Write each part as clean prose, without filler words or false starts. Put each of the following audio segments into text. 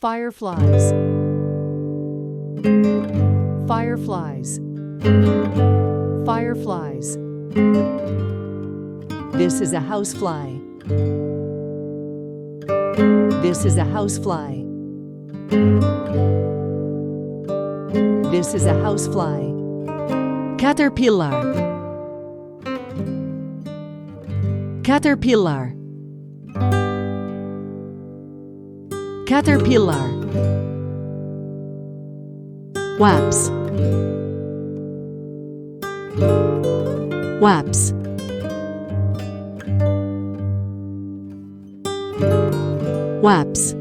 Fireflies. Fireflies. Fireflies. This is a housefly. This is a housefly. This is a housefly. Caterpillar. Caterpillar. Caterpillar. Wasps. Wasps. Wasps.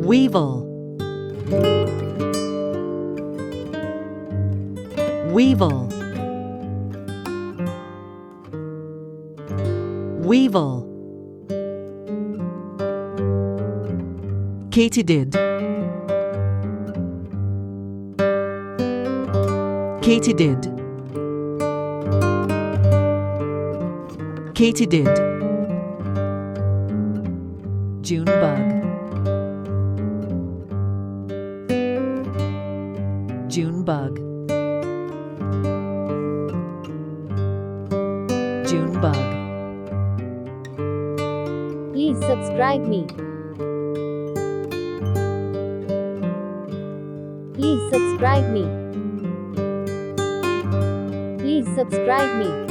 Weevil. Weevil. Weevil. Katydid. Katydid. Katydid. June bug. June bug. June bug. Please subscribe me. Please subscribe me. Please subscribe me.